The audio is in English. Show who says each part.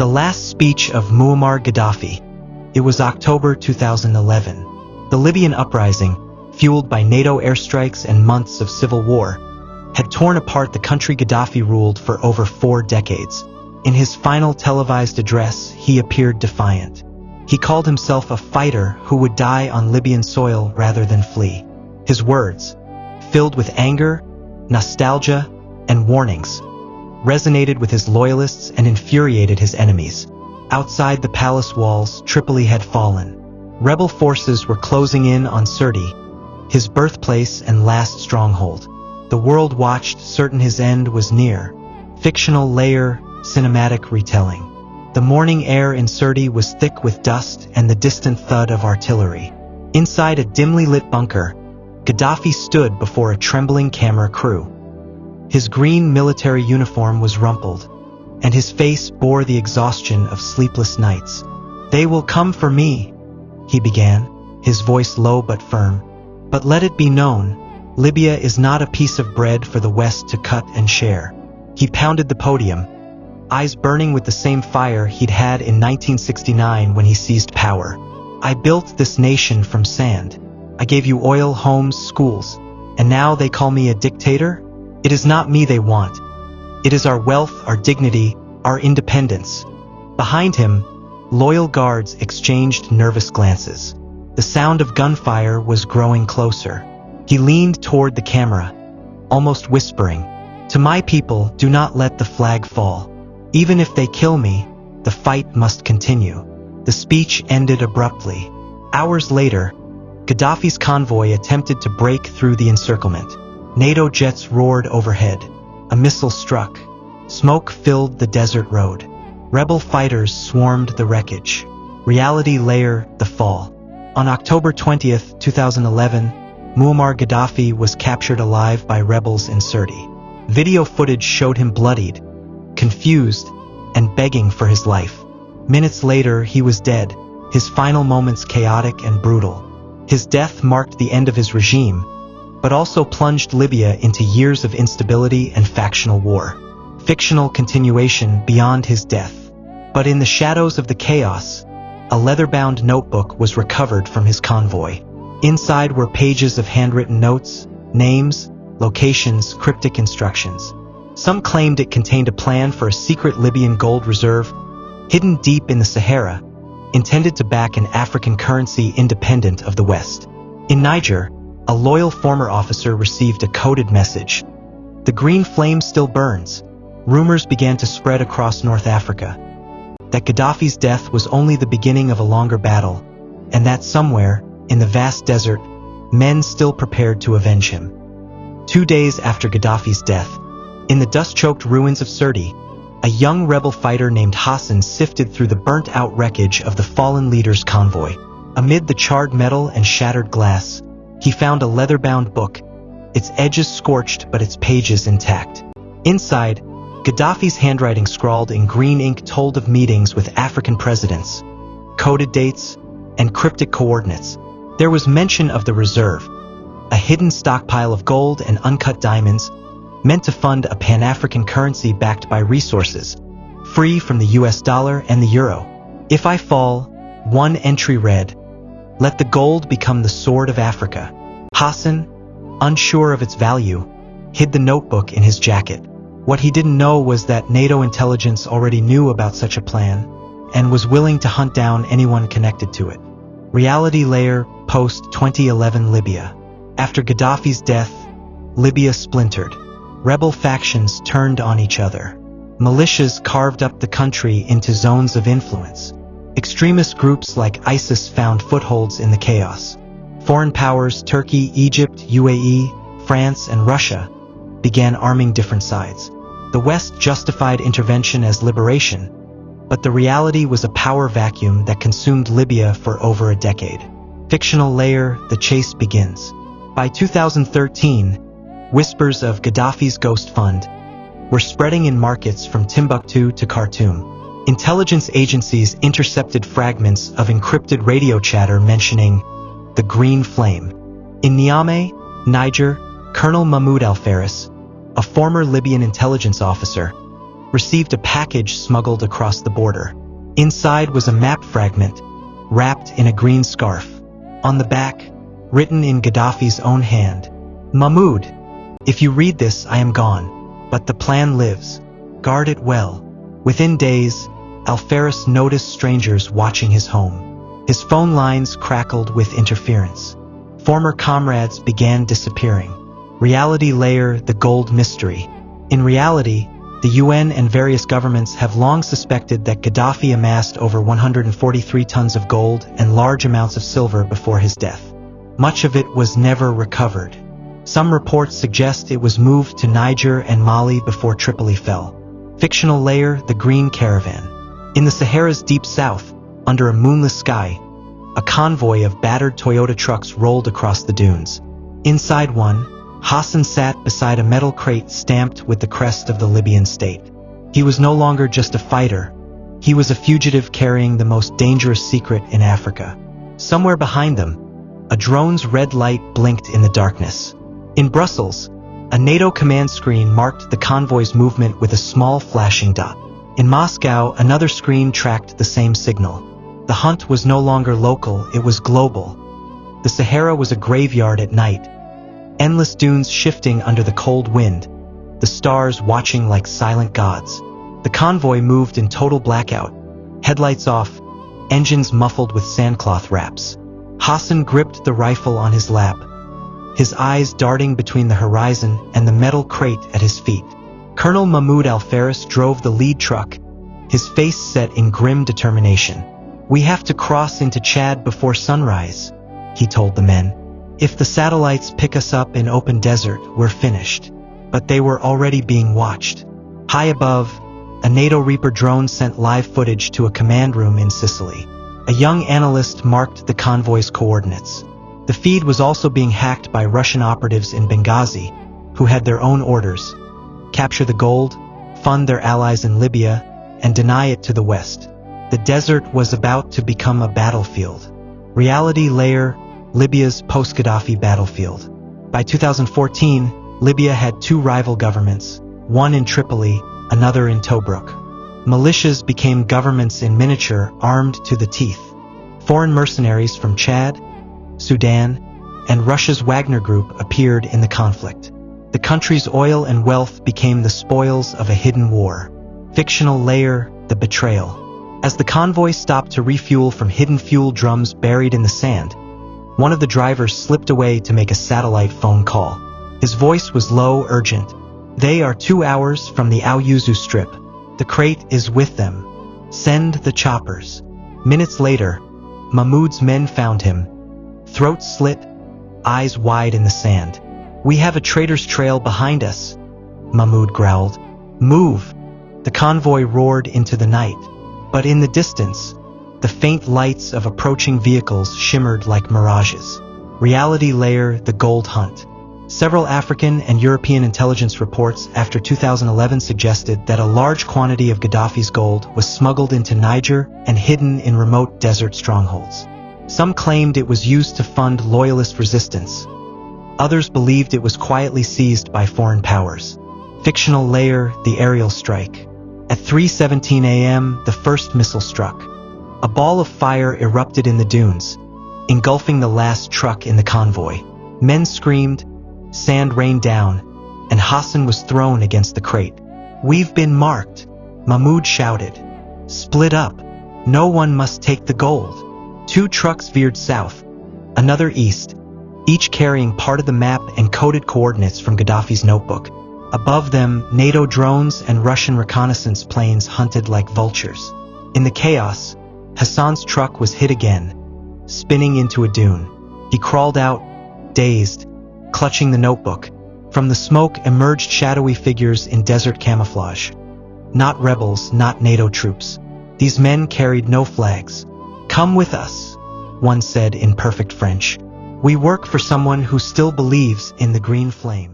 Speaker 1: The last speech of Muammar Gaddafi. It was October 2011. The Libyan uprising, fueled by NATO airstrikes and months of civil war, had torn apart the country Gaddafi ruled for over 4 decades. In his final televised address, he appeared defiant. He called himself a fighter who would die on Libyan soil rather than flee. His words, filled with anger, nostalgia, and warnings, resonated with his loyalists and infuriated his enemies. Outside the palace walls, Tripoli had fallen. Rebel forces were closing in on Sirte, his birthplace and last stronghold. The world watched, certain his end was near. Fictional layer, cinematic retelling. The morning air in Sirte was thick with dust and the distant thud of artillery. Inside a dimly lit bunker, Gaddafi stood before a trembling camera crew. His green military uniform was rumpled, and his face bore the exhaustion of sleepless nights. "They will come for me," he began, his voice low but firm. "But let it be known, Libya is not a piece of bread for the West to cut and share." He pounded the podium, eyes burning with the same fire he'd had in 1969 when he seized power. "I built this nation from sand. I gave you oil, homes, schools, and now they call me a dictator? It is not me they want. It is our wealth, our dignity, our independence." Behind him, loyal guards exchanged nervous glances. The sound of gunfire was growing closer. He leaned toward the camera, almost whispering, "To my people, do not let the flag fall. Even if they kill me, the fight must continue." The speech ended abruptly. Hours later, Gaddafi's convoy attempted to break through the encirclement. NATO jets roared overhead. A missile struck. Smoke filled the desert road. Rebel fighters swarmed the wreckage. Reality layer, the fall. On October 20th, 2011, Muammar Gaddafi was captured alive by rebels in Sirte. Video footage showed him bloodied, confused, and begging for his life. Minutes later, he was dead, his final moments chaotic and brutal. His death marked the end of his regime, but also plunged Libya into years of instability and factional war. Fictional continuation beyond his death. But in the shadows of the chaos, a leather-bound notebook was recovered from his convoy. Inside were pages of handwritten notes, names, locations, cryptic instructions. Some claimed it contained a plan for a secret Libyan gold reserve, hidden deep in the Sahara, intended to back an African currency independent of the West. In Niger, a loyal former officer received a coded message. "The green flame still burns." Rumors began to spread across North Africa that Gaddafi's death was only the beginning of a longer battle, and that somewhere, in the vast desert, men still prepared to avenge him. 2 days after Gaddafi's death, in the dust-choked ruins of Sirte, a young rebel fighter named Hassan sifted through the burnt-out wreckage of the fallen leader's convoy. Amid the charred metal and shattered glass, he found a leather-bound book, its edges scorched but its pages intact. Inside, Gaddafi's handwriting scrawled in green ink told of meetings with African presidents, coded dates, and cryptic coordinates. There was mention of the reserve, a hidden stockpile of gold and uncut diamonds, meant to fund a Pan-African currency backed by resources, free from the US dollar and the euro. "If I fall," one entry read, "let the gold become the sword of Africa." Hassan, unsure of its value, hid the notebook in his jacket. What he didn't know was that NATO intelligence already knew about such a plan, and was willing to hunt down anyone connected to it. Reality layer, post-2011 Libya. After Gaddafi's death, Libya splintered. Rebel factions turned on each other. Militias carved up the country into zones of influence. Extremist groups like ISIS found footholds in the chaos. Foreign powers, Turkey, Egypt, UAE, France, and Russia, began arming different sides. The West justified intervention as liberation, but the reality was a power vacuum that consumed Libya for over a decade. Fictional layer, the chase begins. By 2013, whispers of Gaddafi's ghost fund were spreading in markets from Timbuktu to Khartoum. Intelligence agencies intercepted fragments of encrypted radio chatter mentioning the green flame. In Niamey, Niger, Colonel Mahmoud Al-Faris, a former Libyan intelligence officer, received a package smuggled across the border. Inside was a map fragment, wrapped in a green scarf. On the back, written in Gaddafi's own hand, "Mahmoud, if you read this, I am gone. But the plan lives. Guard it well." Within days, Alferes noticed strangers watching his home. His phone lines crackled with interference. Former comrades began disappearing. Reality layer, the gold mystery. In reality, the UN and various governments have long suspected that Gaddafi amassed over 143 tons of gold and large amounts of silver before his death. Much of it was never recovered. Some reports suggest it was moved to Niger and Mali before Tripoli fell. Fictional layer, the green caravan. In the Sahara's deep south, under a moonless sky, a convoy of battered Toyota trucks rolled across the dunes. Inside one, Hassan sat beside a metal crate stamped with the crest of the Libyan state. He was no longer just a fighter. He was a fugitive carrying the most dangerous secret in Africa. Somewhere behind them, a drone's red light blinked in the darkness. In Brussels, a NATO command screen marked the convoy's movement with a small flashing dot. In Moscow, another screen tracked the same signal. The hunt was no longer local, it was global. The Sahara was a graveyard at night. Endless dunes shifting under the cold wind, the stars watching like silent gods. The convoy moved in total blackout, headlights off, engines muffled with sandcloth wraps. Hassan gripped the rifle on his lap, his eyes darting between the horizon and the metal crate at his feet. Colonel Mahmoud Alferes drove the lead truck, his face set in grim determination. "We have to cross into Chad before sunrise," he told the men. "If the satellites pick us up in open desert, we're finished." But they were already being watched. High above, a NATO Reaper drone sent live footage to a command room in Sicily. A young analyst marked the convoy's coordinates. The feed was also being hacked by Russian operatives in Benghazi, who had their own orders: capture the gold, fund their allies in Libya, and deny it to the West. The desert was about to become a battlefield. Reality layer, Libya's post-Gaddafi battlefield. By 2014, Libya had two rival governments, one in Tripoli, another in Tobruk. Militias became governments in miniature, armed to the teeth. Foreign mercenaries from Chad, Sudan, and Russia's Wagner Group appeared in the conflict. The country's oil and wealth became the spoils of a hidden war. Fictional layer, the betrayal. As the convoy stopped to refuel from hidden fuel drums buried in the sand, one of the drivers slipped away to make a satellite phone call. His voice was low, urgent. "They are 2 hours from the Al Yuzu Strip. The crate is with them. Send the choppers." Minutes later, Mahmoud's men found him, throat slit, eyes wide in the sand. "We have a traitor's trail behind us," Mahmoud growled. "Move!" The convoy roared into the night. But in the distance, the faint lights of approaching vehicles shimmered like mirages. Reality layer, the gold hunt. Several African and European intelligence reports after 2011 suggested that a large quantity of Gaddafi's gold was smuggled into Niger and hidden in remote desert strongholds. Some claimed it was used to fund loyalist resistance. Others believed it was quietly seized by foreign powers. Fictional layer, the aerial strike. At 3:17 a.m., the first missile struck. A ball of fire erupted in the dunes, engulfing the last truck in the convoy. Men screamed, sand rained down, and Hassan was thrown against the crate. "We've been marked," Mahmoud shouted. "Split up. No one must take the gold." 2 trucks veered south, another east, each carrying part of the map and coded coordinates from Gaddafi's notebook. Above them, NATO drones and Russian reconnaissance planes hunted like vultures. In the chaos, Hassan's truck was hit again, spinning into a dune. He crawled out, dazed, clutching the notebook. From the smoke emerged shadowy figures in desert camouflage. Not rebels, not NATO troops. These men carried no flags. "Come with us," one said in perfect French. "We work for someone who still believes in the green flame."